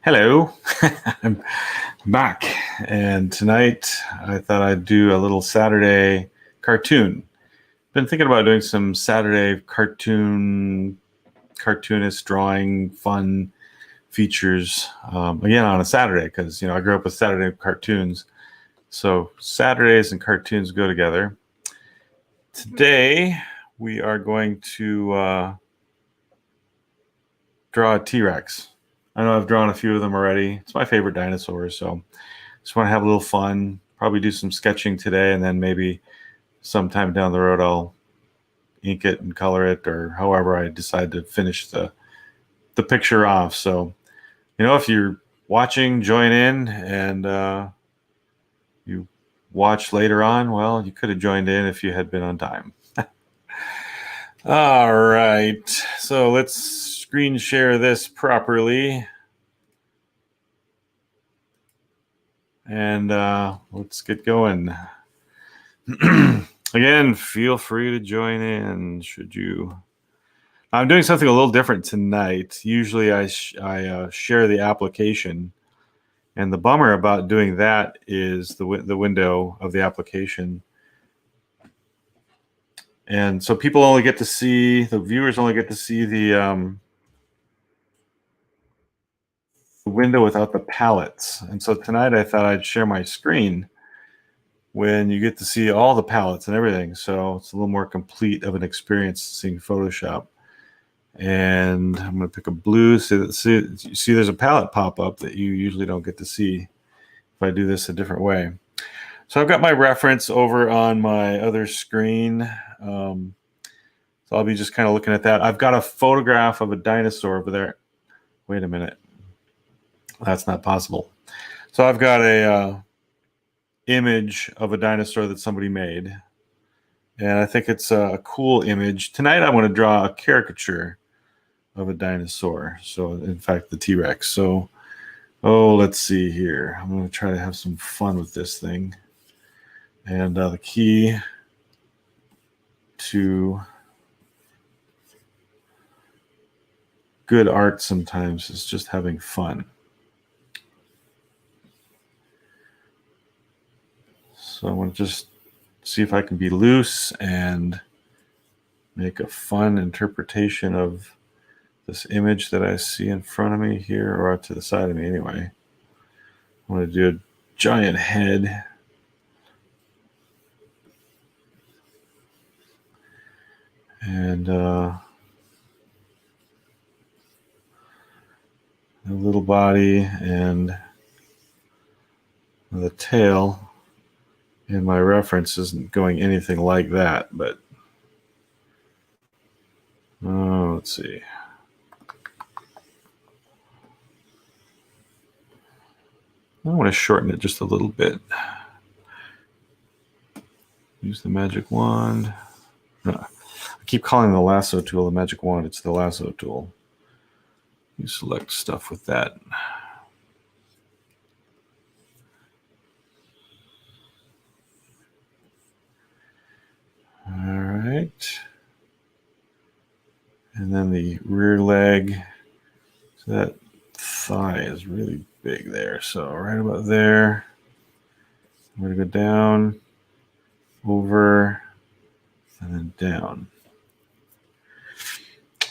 Hello, I'm back, and tonight I thought I'd do a little Saturday cartoon. Been thinking about doing some Saturday cartoonist drawing, fun features again on a Saturday because I grew up with Saturday cartoons, so Saturdays and cartoons go together. Today we are going to draw a T-Rex. I know I've drawn a few of them already. It's my favorite dinosaur, so just want to have a little fun. Probably do some sketching today, and then maybe sometime down the road I'll ink it and color it, or however I decide to finish the picture off. So, if you're watching, join in, and you watch later on. Well, you could have joined in if you had been on time. All right, so let's screen share this properly. And let's get going. Again, feel free to join in should you. I'm doing something a little different tonight. Usually I share the application. And the bummer about doing that is the window of the application. And so people only get to see, the viewers only get to see the window without the palettes. And so tonight I thought I'd share my screen when you get to see all the palettes and everything. So it's a little more complete of an experience seeing Photoshop. And I'm going to pick a blue. See, there's a palette pop up that you usually don't get to see if I do this a different way. So I've got my reference over on my other screen. So I'll be just kind of looking at that. I've got a photograph of a dinosaur over there. Wait a minute. That's not possible. So I've got a image of a dinosaur that somebody made. And I think it's a cool image. Tonight I want to draw a caricature of a dinosaur. So in fact, the T-Rex. So, let's see here. I'm going to try to have some fun with this thing. And the key to good art sometimes is just having fun. So I want to just see if I can be loose and make a fun interpretation of this image that I see in front of me here, or to the side of me anyway. I want to do a giant head. And a little body and the tail. And my reference isn't going anything like that, but let's see. I want to shorten it just a little bit. Use the magic wand. I keep calling the lasso tool the magic wand. It's the lasso tool. You select stuff with that. All right. And then the rear leg. So that thigh is really big there. So right about there. I'm going to go down, over, and then down.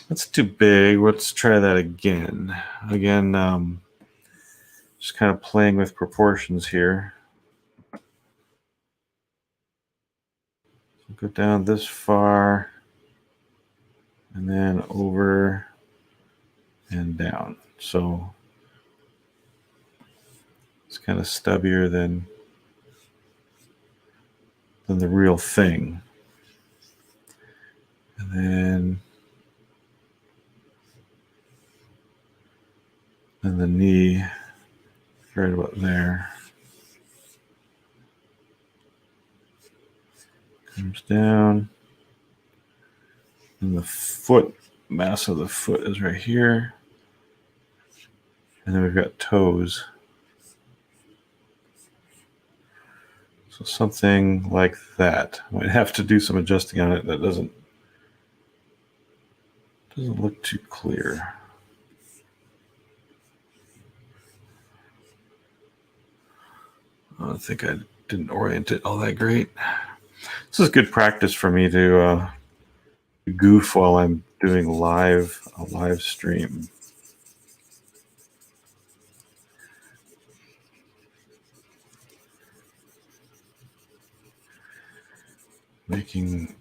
That's too big. Let's try that again. Again, just kind of playing with proportions here. Go down this far, and then over and down. So it's kind of stubbier than the real thing. And then the knee right about there. Comes down. And the foot, mass of the foot is right here. And then we've got toes. So something like that. I might have to do some adjusting on it. That doesn't look too clear. I think I didn't orient it all that great. This is good practice for me to goof while I'm doing a live stream. Making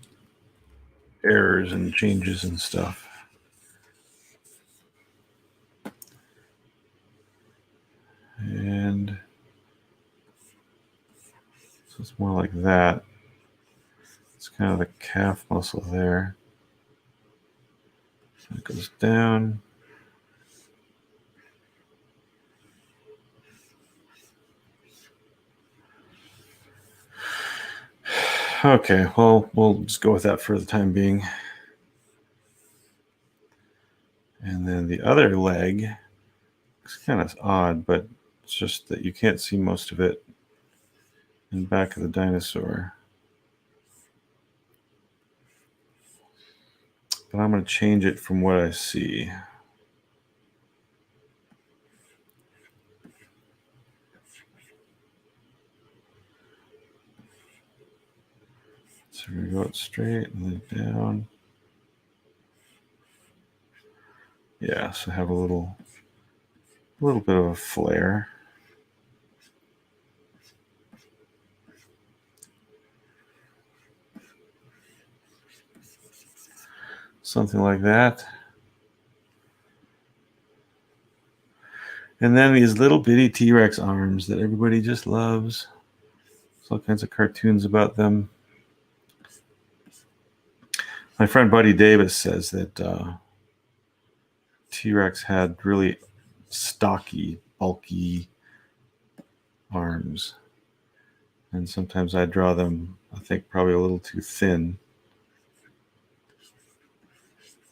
errors and changes and stuff. And so it's more like that. It's kind of the calf muscle there. So it goes down. Okay, well, we'll just go with that for the time being. And then the other leg, it's kind of odd, but it's just that you can't see most of it in the back of the dinosaur. But I'm going to change it from what I see. So we're going to go it straight and then down. Yeah, so have a little bit of a flare. Something like that. And then these little bitty T-Rex arms that everybody just loves. There's all kinds of cartoons about them. My friend Buddy Davis says that T-Rex had really stocky, bulky arms. And sometimes I draw them, I think, probably a little too thin.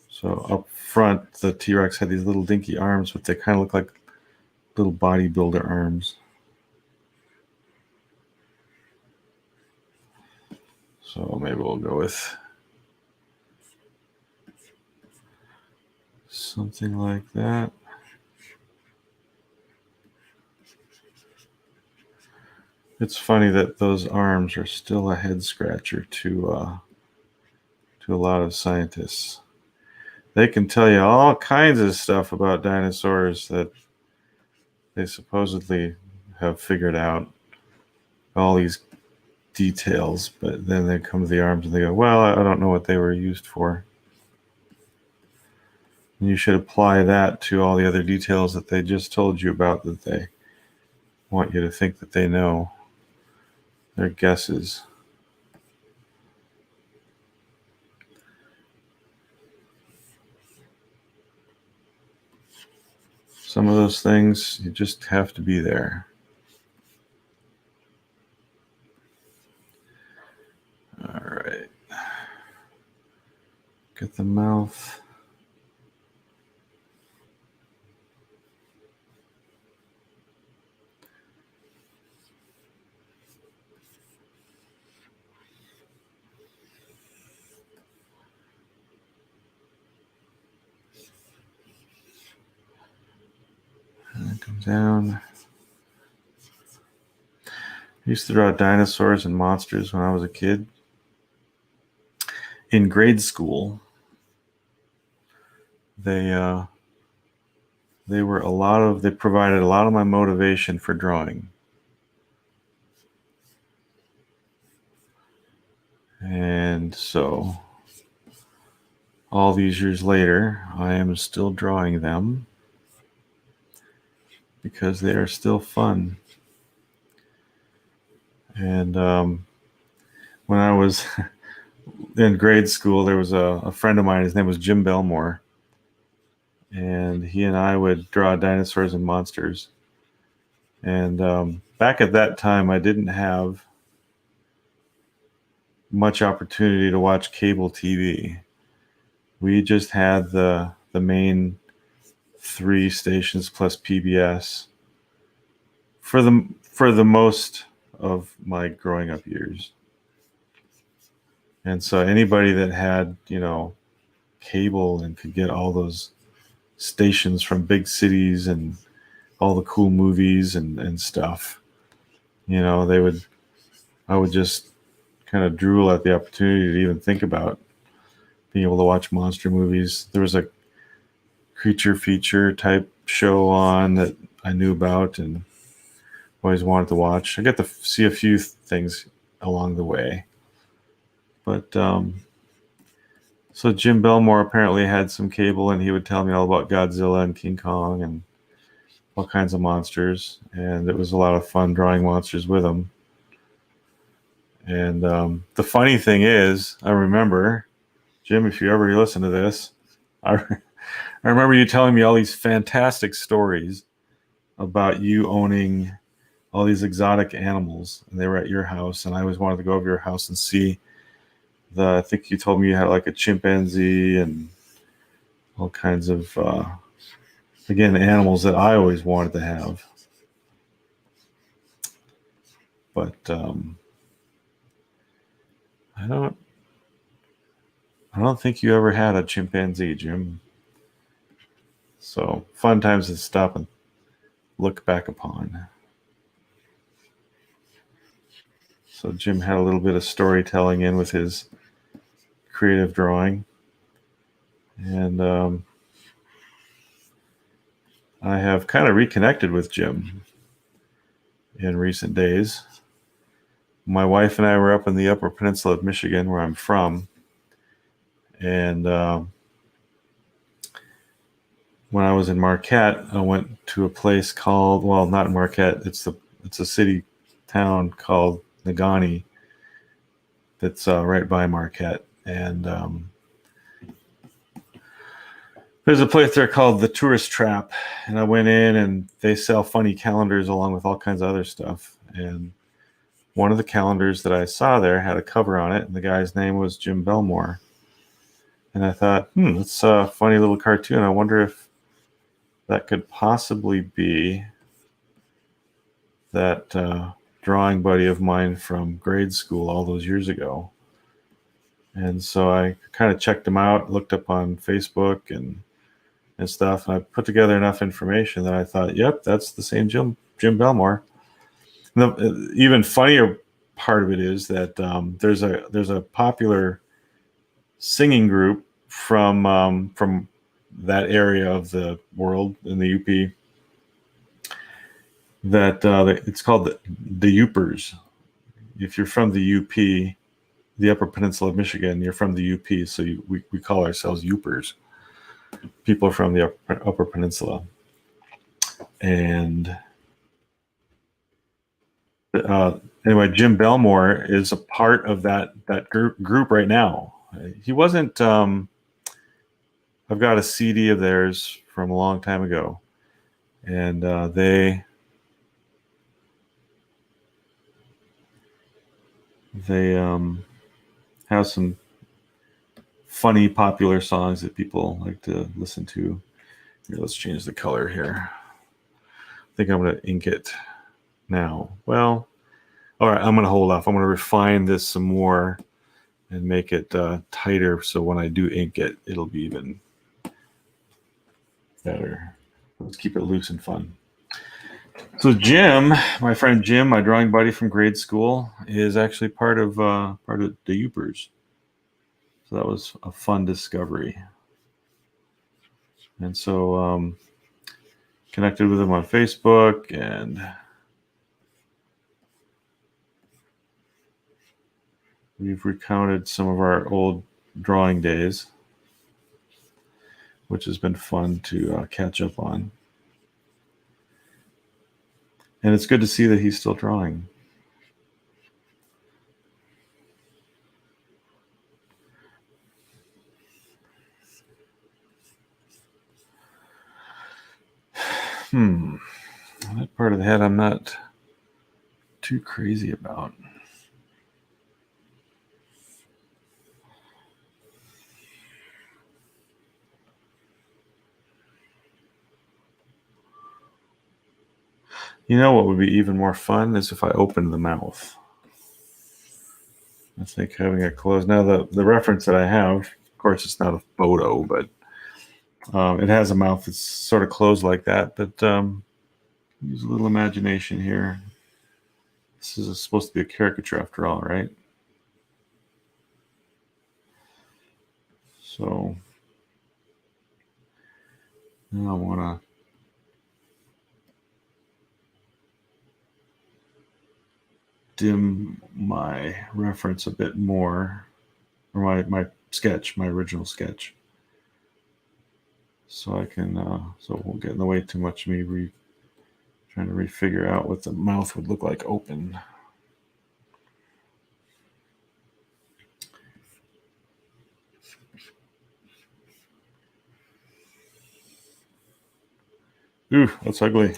So up front, the T-Rex had these little dinky arms, but they kind of look like little bodybuilder arms. So maybe we'll go with something like that. It's funny that those arms are still a head scratcher to a lot of scientists. They can tell you all kinds of stuff about dinosaurs that they supposedly have figured out, all these details, but then they come to the arms and they go, well, I don't know what they were used for. And you should apply that to all the other details that they just told you about that they want you to think that they know. They're guesses. Some of those things, you just have to be there. All right. Get the mouth. And then come down. I used to draw dinosaurs and monsters when I was a kid. In grade school, they provided a lot of my motivation for drawing. And so all these years later, I am still drawing them because they are still fun. And when I was in grade school, there was a friend of mine, his name was Jim Belmore, and he and I would draw dinosaurs and monsters. And back at that time, I didn't have much opportunity to watch cable TV. We just had the main 3 stations plus PBS for the most of my growing up years. And so anybody that had, cable and could get all those stations from big cities and all the cool movies and stuff, I would just kind of drool at the opportunity to even think about being able to watch monster movies. There was a creature feature type show on that I knew about and always wanted to watch. I got to see a few things along the way. But so Jim Belmore apparently had some cable, and he would tell me all about Godzilla and King Kong and all kinds of monsters. And it was a lot of fun drawing monsters with him. And the funny thing is, I remember, Jim, if you ever listen to this, I remember you telling me all these fantastic stories about you owning all these exotic animals, and they were at your house, and I always wanted to go over your house and see I think you told me you had like a chimpanzee and all kinds of, again, animals that I always wanted to have. But I don't think you ever had a chimpanzee, Jim. So fun times to stop and look back upon. So Jim had a little bit of storytelling in with his creative drawing. And I have kind of reconnected with Jim in recent days. My wife and I were up in the Upper Peninsula of Michigan, where I'm from. And when I was in Marquette, I went to a place called, well, not Marquette, it's a city town called Negaunee that's right by Marquette. And there's a place there called the Tourist Trap. And I went in, and they sell funny calendars along with all kinds of other stuff. And one of the calendars that I saw there had a cover on it, and the guy's name was Jim Belmore. And I thought, that's a funny little cartoon. I wonder if that could possibly be that drawing buddy of mine from grade school all those years ago. And so I kind of checked him out, looked up on Facebook and stuff, and I put together enough information that I thought, yep, that's the same Jim Belmore. And the even funnier part of it is that there's a popular singing group from that area of the world in the UP that it's called the Upers. If you're from the UP, the Upper Peninsula of Michigan, you're from the UP, so we call ourselves Upers. People from the Upper Peninsula. And anyway, Jim Belmore is a part of that group right now. He wasn't. I've got a CD of theirs from a long time ago, and they have some funny, popular songs that people like to listen to. Here, let's change the color here. I think I'm going to ink it now. Well, all right, I'm going to hold off. I'm going to refine this some more and make it tighter, so when I do ink it, it'll be even better. Let's keep it loose and fun. So Jim, my friend Jim, my drawing buddy from grade school, is actually part of the Upers. So that was a fun discovery. And so connected with him on Facebook, and we've recounted some of our old drawing days, which has been fun to catch up on. And it's good to see that he's still drawing. That part of the head I'm not too crazy about. You know what would be even more fun is if I opened the mouth. I think having it closed. Now the reference that I have, of course, it's not a photo, but it has a mouth that's sort of closed like that. But use a little imagination here. This is supposed to be a caricature after all, right? So now I want to dim my reference a bit more, or my sketch, my original sketch. So I can, so it won't get in the way too much of me trying to refigure out what the mouth would look like open. Ooh, that's ugly.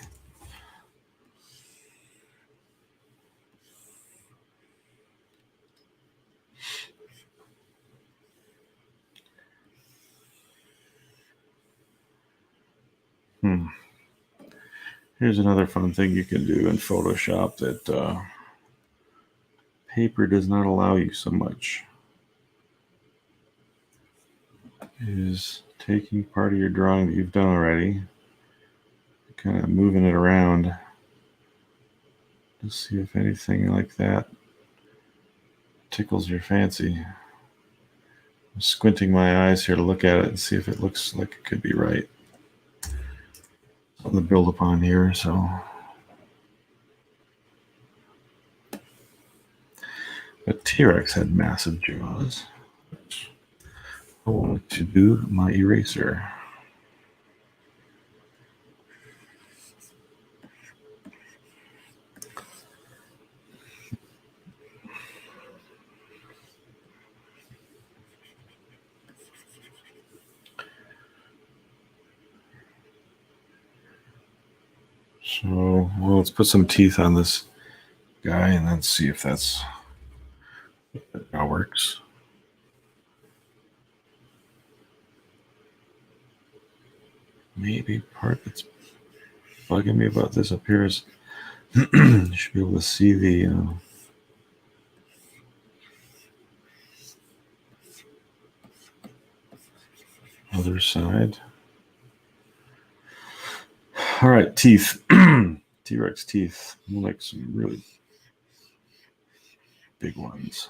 Here's another fun thing you can do in Photoshop that paper does not allow you so much. Is taking part of your drawing that you've done already, kind of moving it around to see if anything like that tickles your fancy. I'm squinting my eyes here to look at it and see if it looks like it could be right. Something to build upon here, so. But T-Rex had massive jaws. I want to do my eraser. So, well, let's put some teeth on this guy and then see if that works. Maybe part that's bugging me about this up here is you should be able to see the other side. All right, teeth. T-Rex teeth. I like some really big ones.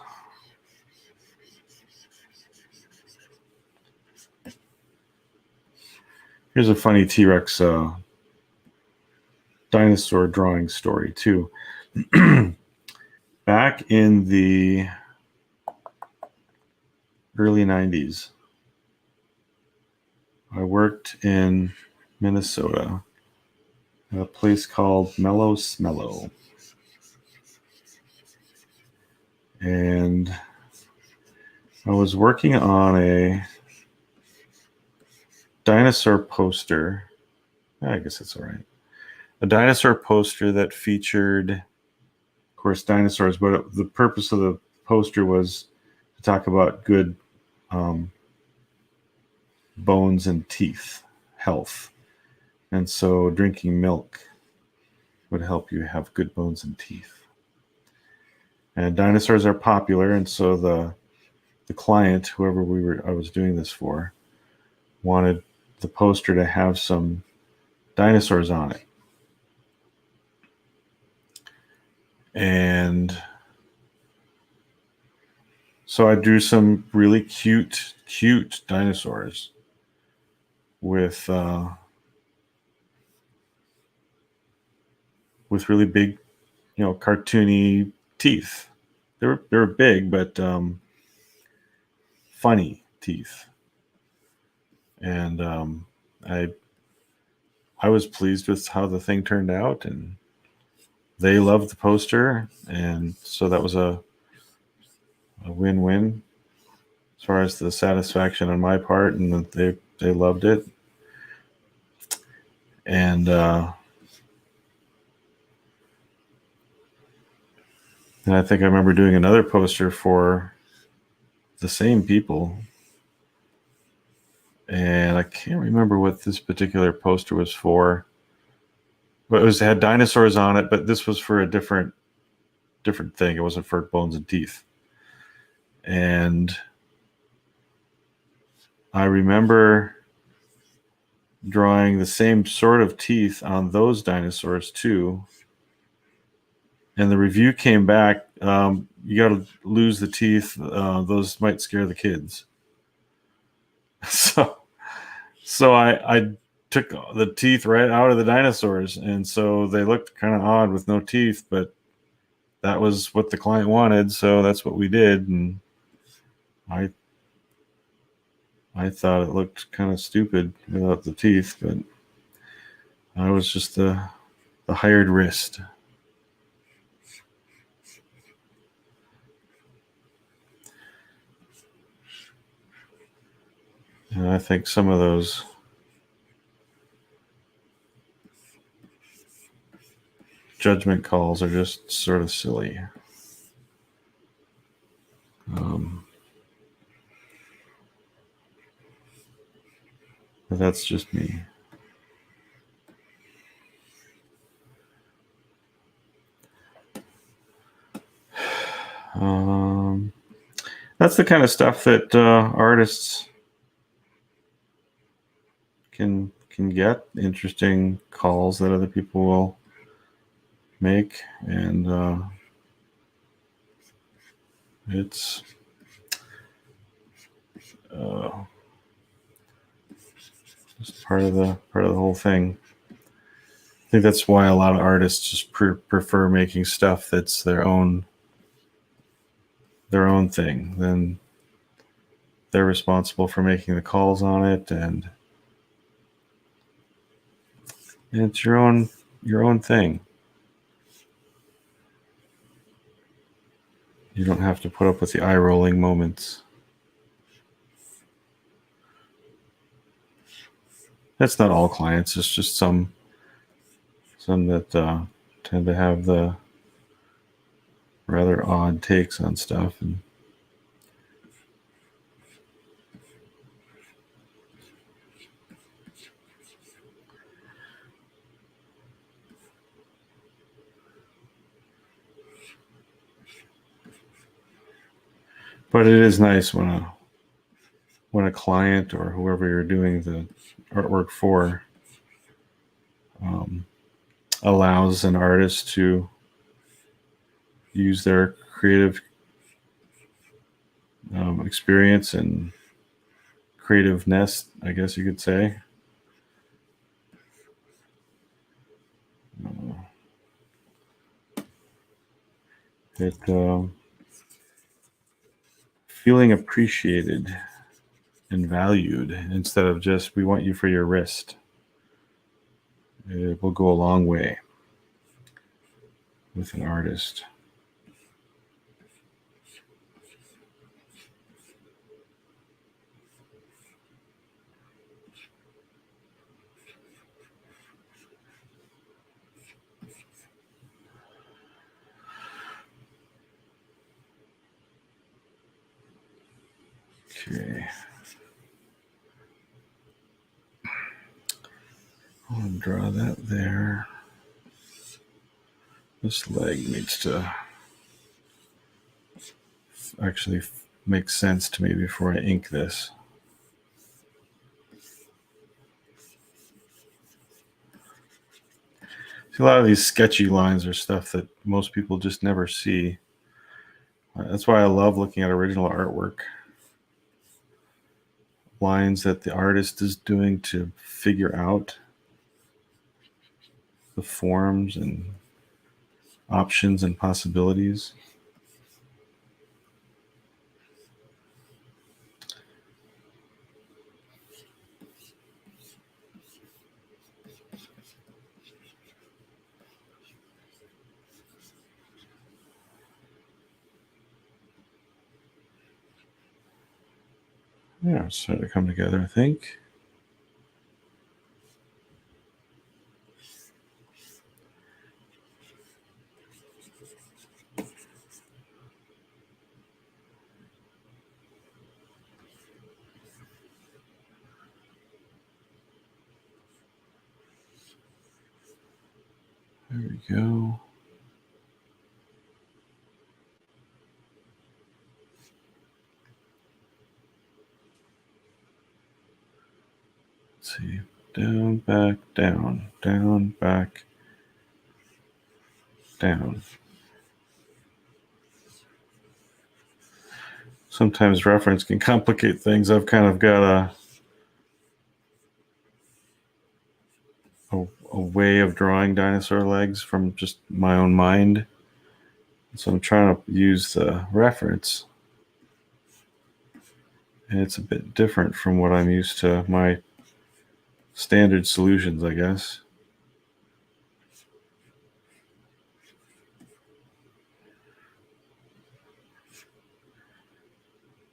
Here's a funny T-Rex dinosaur drawing story too. Back in the early 90s, I worked in Minnesota at a place called Mellow Smello. And I was working on a dinosaur poster. I guess that's all right. A dinosaur poster that featured, of course, dinosaurs, but the purpose of the poster was to talk about good bones and teeth health. And so drinking milk would help you have good bones and teeth. And dinosaurs are popular, and so the client, whoever I was doing this for, wanted the poster to have some dinosaurs on it. And so I drew some really cute dinosaurs with really big, cartoony teeth. They were big, but funny teeth. And I was pleased with how the thing turned out, and they loved the poster, and so that was a win-win as far as the satisfaction on my part, and that they loved it. And I think I remember doing another poster for the same people, and I can't remember what this particular poster was for, but it had dinosaurs on it, but this was for a different thing. It wasn't for bones and teeth. And I remember drawing the same sort of teeth on those dinosaurs too, and the review came back. You got to lose the teeth. Those might scare the kids. So, I took the teeth right out of the dinosaurs, and so they looked kind of odd with no teeth, but that was what the client wanted, so that's what we did. And I thought it looked kind of stupid without the teeth, but I was just the hired wrist. And I think some of those judgment calls are just sort of silly. But that's just me. That's the kind of stuff that artists can get, interesting calls that other people will make, and it's just part of the whole thing. I think that's why a lot of artists just prefer making stuff that's their own thing. Then they're responsible for making the calls on it, and it's your own thing. You don't have to put up with the eye-rolling moments. That's not all clients. It's just some that tend to have the rather odd takes on stuff. But it is nice when a client or whoever you're doing the artwork for allows an artist to use their creative experience and creativeness, I guess you could say. Feeling appreciated and valued instead of just, we want you for your wrist. It will go a long way with an artist. Okay. I'll draw that there. This leg needs to actually make sense to me before I ink this. See, a lot of these sketchy lines are stuff that most people just never see. That's why I love looking at original artwork. Lines that the artist is doing to figure out the forms and options and possibilities. Yeah, it's starting to come together, I think. There we go. Let's see. Down, back, down, back, down. sometimes reference can complicate things. I've kind of got a way of drawing dinosaur legs from just my own mind. So I'm trying to use the reference. And it's a bit different from what I'm used to, my standard solutions, I guess.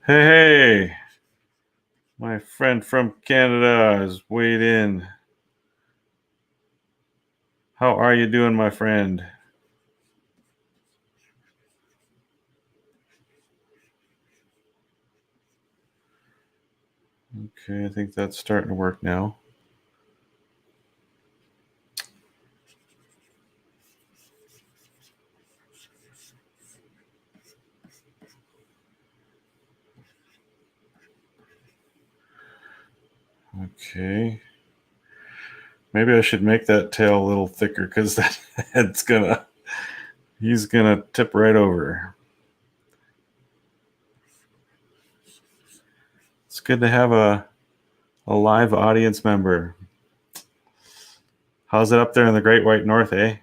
Hey, hey, my friend from Canada has weighed in. How are you doing, my friend? Okay, I think that's starting to work now. Okay. Maybe I should make that tail a little thicker because that he's gonna tip right over. It's good to have a live audience member. How's it up there in the Great White North, eh?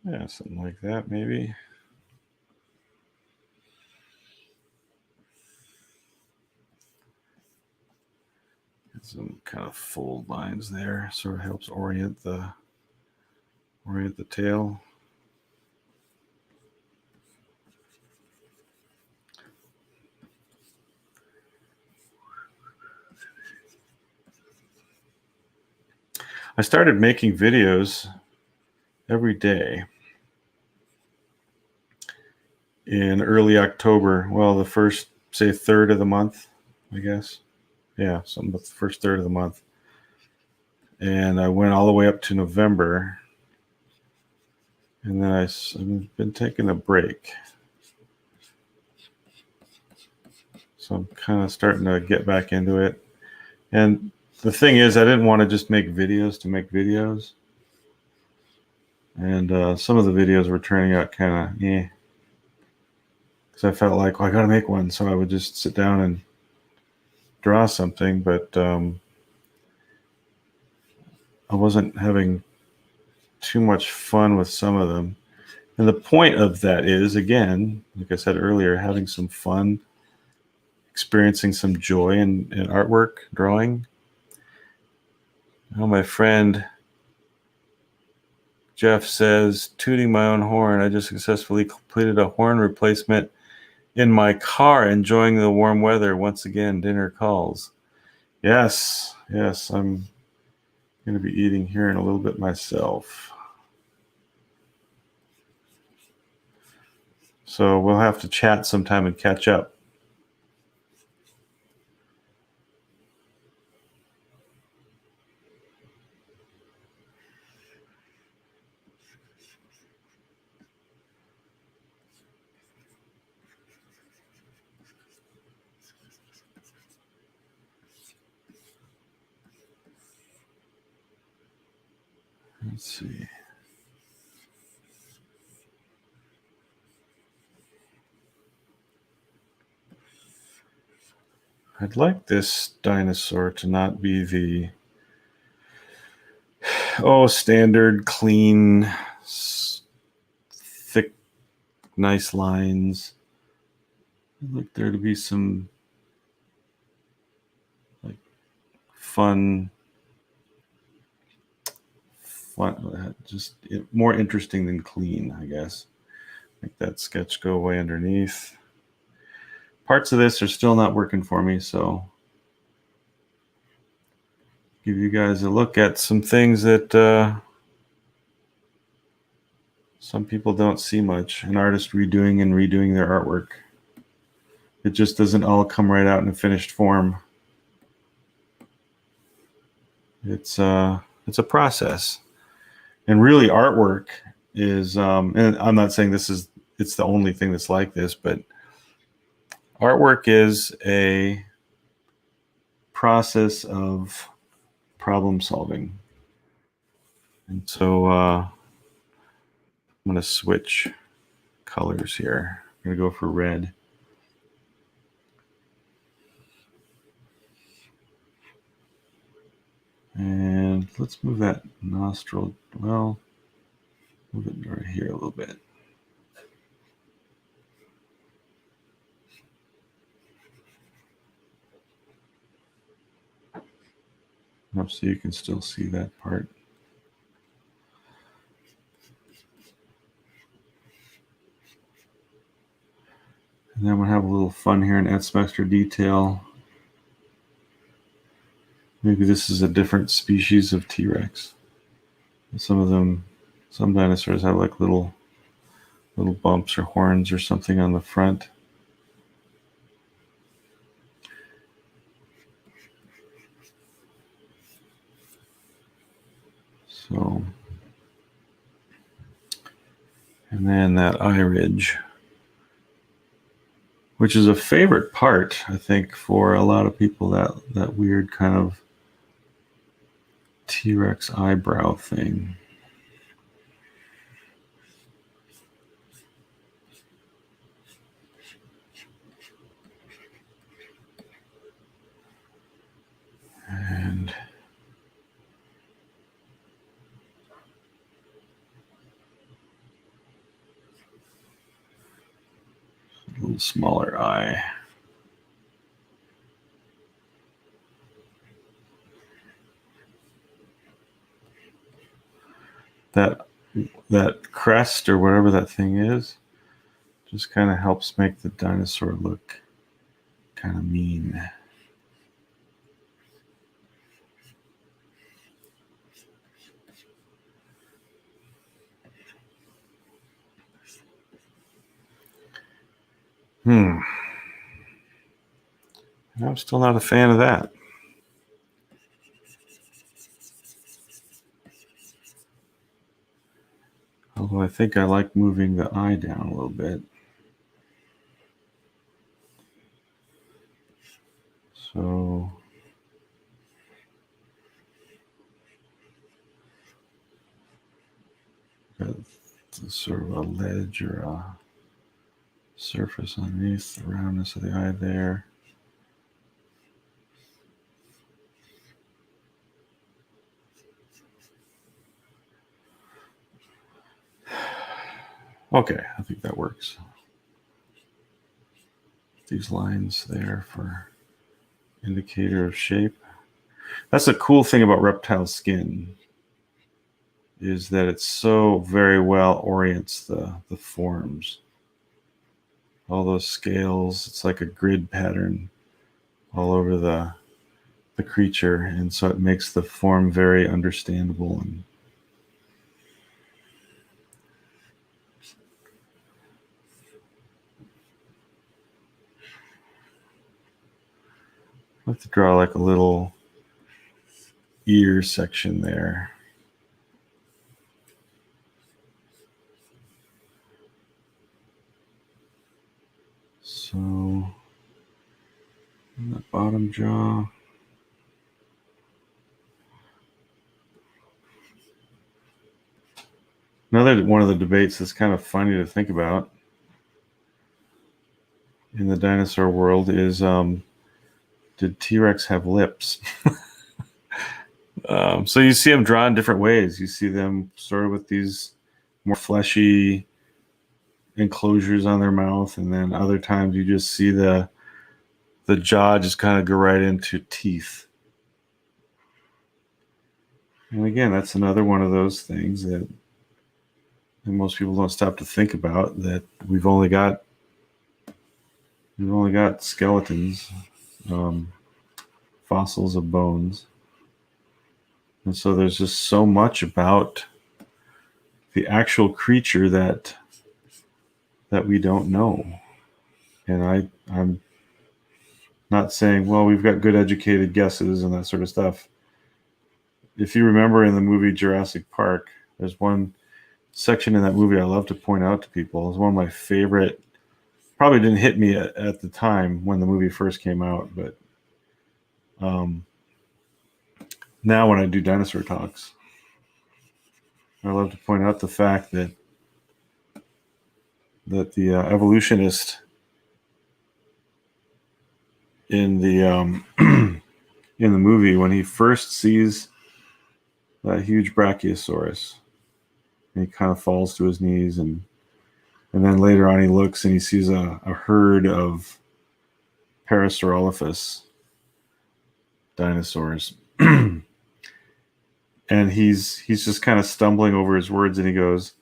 Yeah, something like that, maybe. Some kind of fold lines there, sort of helps orient the tail. I started making videos every day in early October. Well, the first, say, third of the month, I guess. Yeah, something about the first third of the month. And I went all the way up to November. And then I've been taking a break. So I'm kind of starting to get back into it. And the thing is, I didn't want to just make videos to make videos. And some of the videos were turning out kind of because I felt like, well, I got to make one. So I would just sit down and draw something. But I wasn't having too much fun with some of them. And the point of that is, again, like I said earlier, having some fun, experiencing some joy in artwork, drawing. Oh, my friend Jeff says, tooting my own horn. I just successfully completed a horn replacement in my car, enjoying the warm weather. Once again, dinner calls. Yes, I'm going to be eating here in a little bit myself. So we'll have to chat sometime and catch up. Let's see. I'd like this dinosaur to not be the standard, clean, thick, nice lines. I'd like there to be some like fun, just more interesting than clean, I guess. Make that sketch go away underneath. Parts of this are still not working for me, so give you guys a look at some things that some people don't see much. An artist redoing their artwork. It just doesn't all come right out in a finished form. It's a process. And really, artwork is, and I'm not saying this is it's the only thing that's like this, but artwork is a process of problem solving. And so I'm going to switch colors here. I'm going to go for red. And let's move that nostril, well, move it right here a little bit. Up so you can still see that part. And then we'll have a little fun here and add some extra detail. Maybe this is a different species of T-Rex. Some dinosaurs have like little bumps or horns or something on the front. So, and then that eye ridge, which is a favorite part, I think, for a lot of people, that weird kind of T-Rex eyebrow thing. And a little smaller eye. That crest or whatever that thing is just kind of helps make the dinosaur look kind of mean. I'm still not a fan of that. Although I think I like moving the eye down a little bit. So got sort of a ledge or a surface underneath the roundness of the eye there. Okay, I think that works. These lines there for indicator of shape. That's the cool thing about reptile skin, is that it so very well orients the forms. All those scales, it's like a grid pattern all over the creature, and so it makes the form very understandable. And I have to draw like a little ear section there. So the bottom jaw. Another one of the debates that's kind of funny to think about in the dinosaur world is, did T-Rex have lips? So you see them drawn different ways. You see them sort of with these more fleshy enclosures on their mouth, and then other times you just see the jaw just kind of go right into teeth. And again, that's another one of those things that most people don't stop to think about, that we've only got skeletons, fossils of bones. And so there's just so much about the actual creature that we don't know. And I'm not saying, well, we've got good educated guesses and that sort of stuff. If you remember in the movie Jurassic Park, there's one section in that movie I love to point out to people. It's one of my favorite. Probably didn't hit me at the time when the movie first came out, but um, now when I do dinosaur talks, I love to point out the fact that the evolutionist in the in the movie, when he first sees that huge brachiosaurus, and he kind of falls to his knees, and then later on he looks and he sees a herd of Parasaurolophus dinosaurs. And he's just kind of stumbling over his words, and he goes,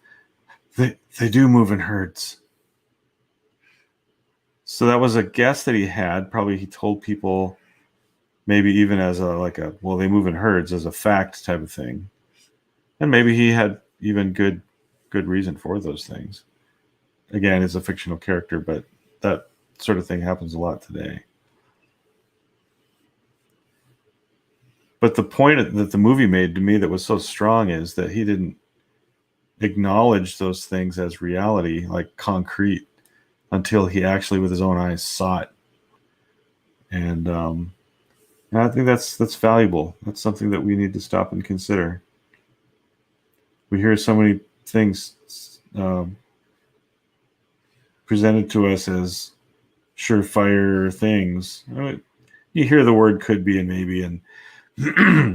they do move in herds. So that was a guess that he had. Probably he told people, maybe even as a like a, well, they move in herds as a fact type of thing. And maybe he had even good reason for those things. Again, it's a fictional character, but that sort of thing happens a lot today. But the point that the movie made to me that was so strong is that he didn't acknowledge those things as reality, like concrete, until he actually, with his own eyes, saw it. And I think that's valuable. That's something that we need to stop and consider. We hear so many things presented to us as surefire things. I mean, you hear the word could be and maybe, and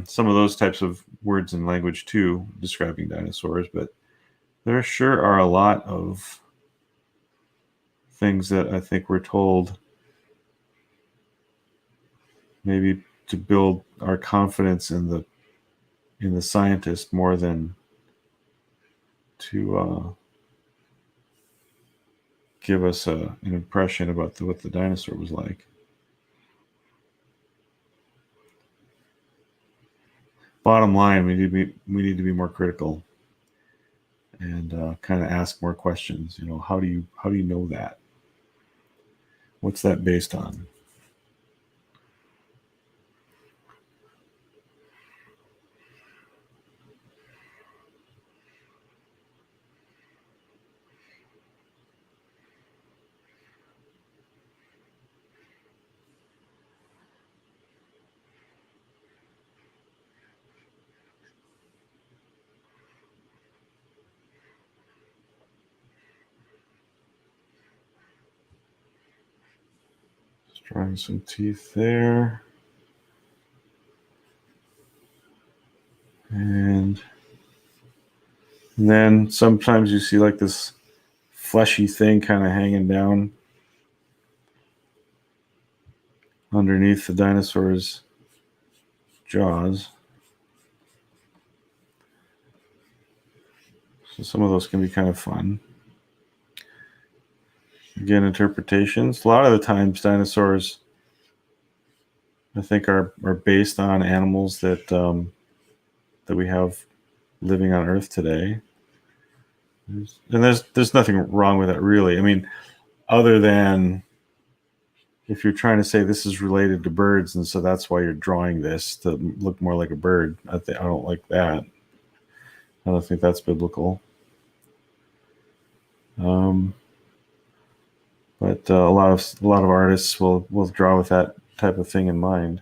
some of those types of words and language too, describing dinosaurs, but there sure are a lot of things that I think we're told maybe to build our confidence in the scientist more than to give us an impression about what the dinosaur was like. Bottom line, we need to be more critical and kind of ask more questions. You know, how do you know that? What's that based on? Just drawing some teeth there, and then sometimes you see like this fleshy thing kind of hanging down underneath the dinosaur's jaws. So some of those can be kind of fun. Again, interpretations. A lot of the times, dinosaurs, I think, are based on animals that we have living on Earth today. And there's nothing wrong with that, really. I mean, other than if you're trying to say this is related to birds, and so that's why you're drawing this to look more like a bird. I don't like that. I don't think that's biblical. Um, but a lot of artists will draw with that type of thing in mind.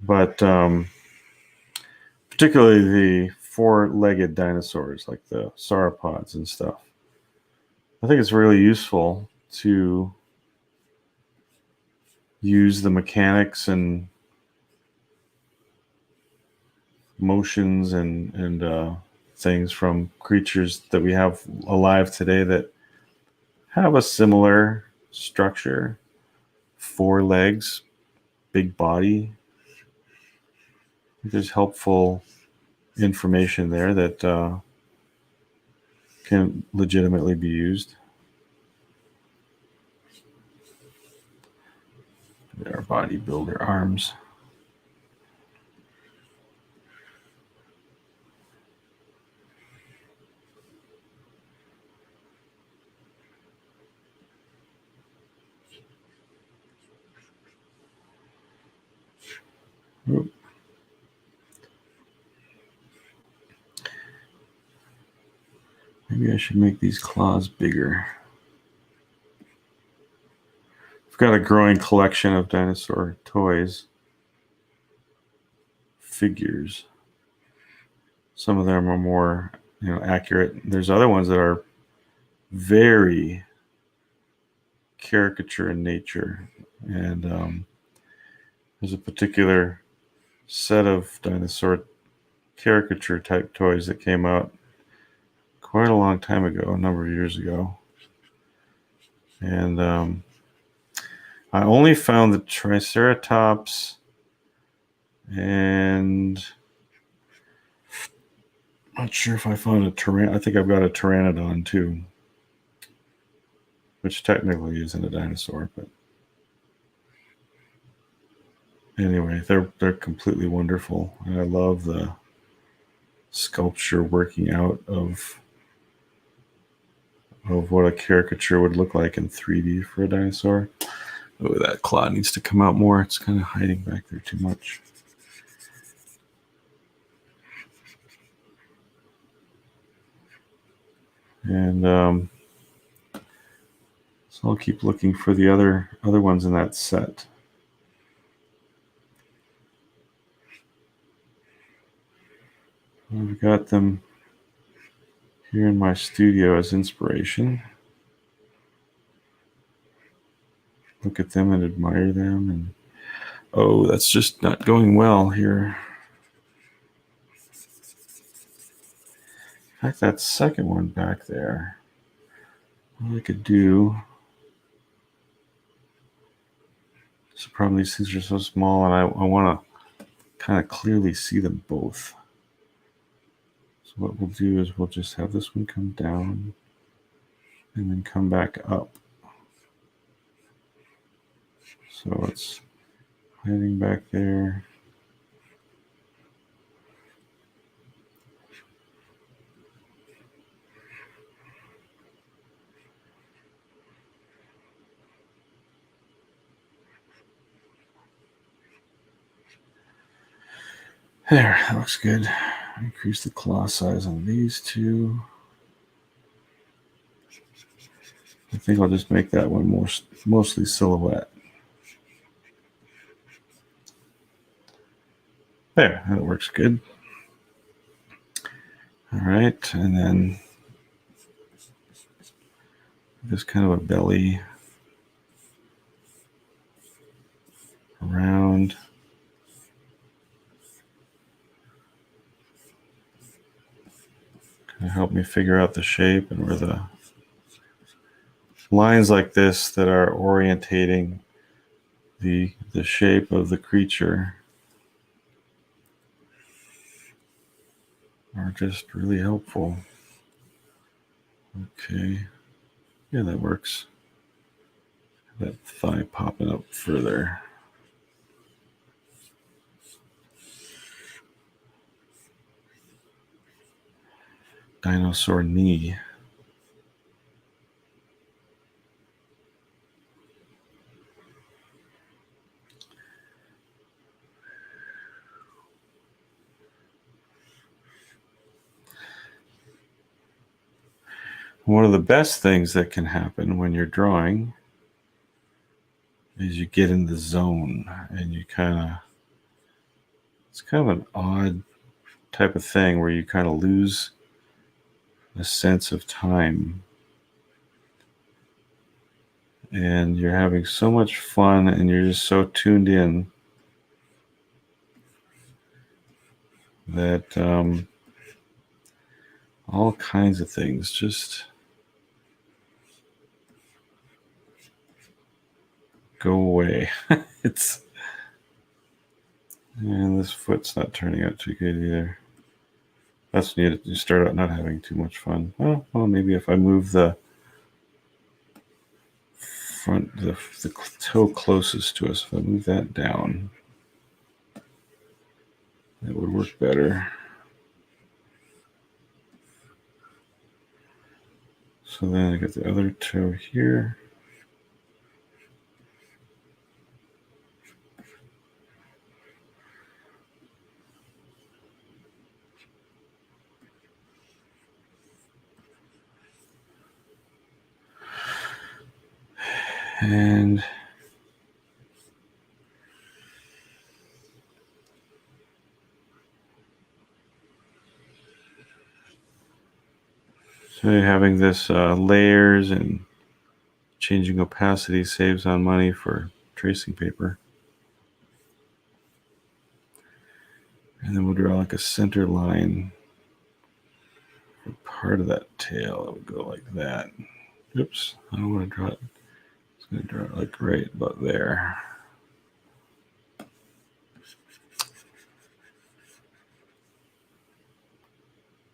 But particularly the four-legged dinosaurs like the sauropods and stuff, I think it's really useful to use the mechanics and motions and things from creatures that we have alive today that have a similar structure: four legs, big body. There's helpful information there that can legitimately be used. Our bodybuilder arms. Oop. Maybe I should make these claws bigger. I've got a growing collection of dinosaur toys, figures. Some of them are more, accurate. There's other ones that are very caricature in nature, and there's a particular set of dinosaur caricature type toys that came out quite a long time ago, a number of years ago, and I only found the Triceratops and not sure if I found a I think I've got a pteranodon too, which technically isn't a dinosaur, but anyway, they're completely wonderful, and I love the sculpture working out of what a caricature would look like in 3D for a dinosaur. Oh, that claw needs to come out more. It's kind of hiding back there too much. And so I'll keep looking for the other ones in that set. I've got them here in my studio as inspiration. Look at them and admire them. And oh, that's just not going well here. In fact, that second one back there, what I could do. It's the problem, these things are so small, and I want to kind of clearly see them both. So what we'll do is we'll just have this one come down and then come back up. So it's hiding back there. There, that looks good. Increase the claw size on these two. I think I'll just make that one mostly silhouette. There, that works good. All right, and then just kind of a belly around. Kind of help me figure out the shape and where the lines like this that are orientating the shape of the creature are just really helpful. Okay, yeah, that works. That thigh popping up further. Dinosaur knee. One of the best things that can happen when you're drawing is you get in the zone and you it's kind of an odd type of thing where you kind of lose a sense of time. And you're having so much fun and you're just so tuned in that all kinds of things just go away. And this foot's not turning out too good either. That's when you start out not having too much fun. Well, maybe if I move the front, the toe closest to us, if I move that down, that would work better. So then I got the other toe here. And so having this layers and changing opacity saves on money for tracing paper. And then we'll draw like a center line for part of that tail. It would go like that. Oops, I don't want to draw it. It's going to draw it like right about there.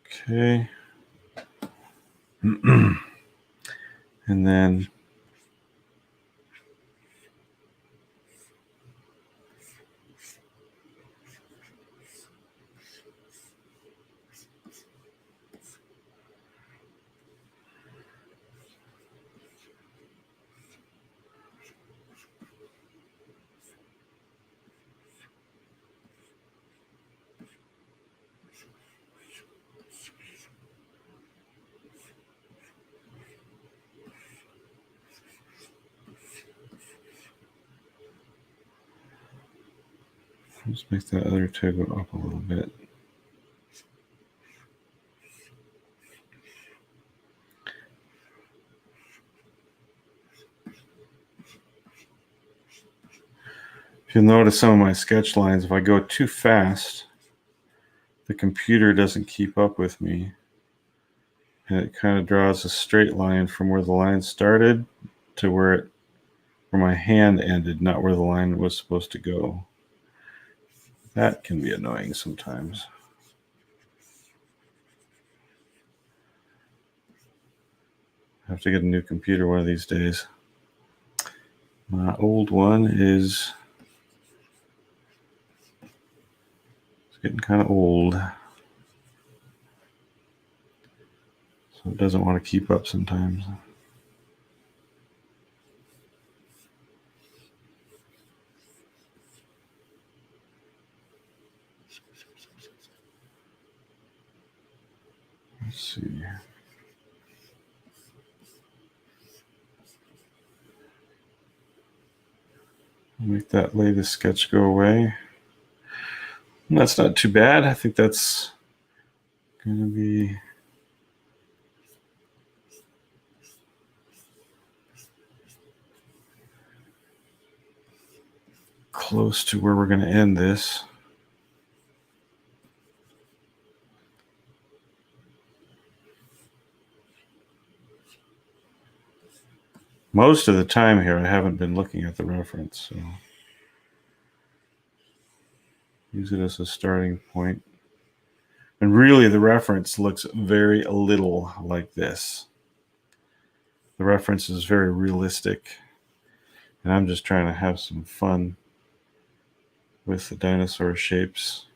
Okay. And then let's make that other toe go up a little bit. If you'll notice some of my sketch lines, if I go too fast, the computer doesn't keep up with me. And it kind of draws a straight line from where the line started to where my hand ended, not where the line was supposed to go. That can be annoying sometimes. I have to get a new computer one of these days. My old one is getting kind of old. So it doesn't want to keep up sometimes. Let's see. Make that latest sketch go away. And that's not too bad. I think that's going to be close to where we're going to end this. Most of the time here, I haven't been looking at the reference, so use it as a starting point. And really, the reference looks very little like this. The reference is very realistic, and I'm just trying to have some fun with the dinosaur shapes.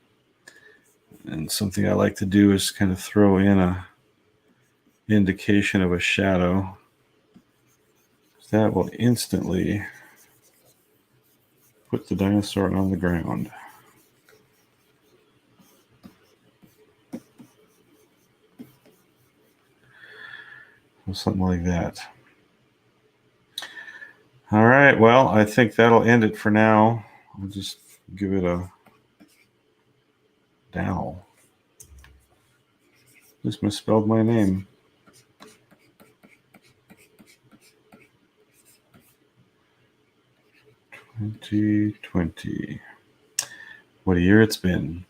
And something I like to do is kind of throw in a indication of a shadow. That will instantly put the dinosaur on the ground. Something like that. All right, well, I think that'll end it for now. I'll just give it a dowel. Just misspelled my name. 2020. What a year it's been.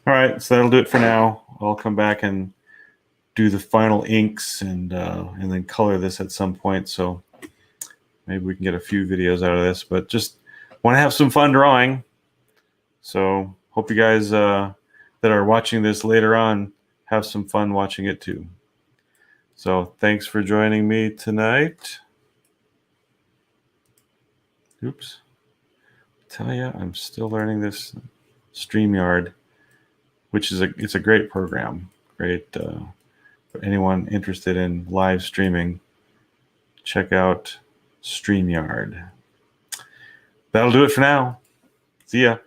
All right, so that'll do it for now. I'll come back and do the final inks and then color this at some point. So maybe we can get a few videos out of this, but just want to have some fun drawing. So hope you guys that are watching this later on have some fun watching it too. So thanks for joining me tonight. Oops. Tell you, I'm still learning this StreamYard, which is it's a great program. Great for anyone interested in live streaming. Check out StreamYard. That'll do it for now. See ya.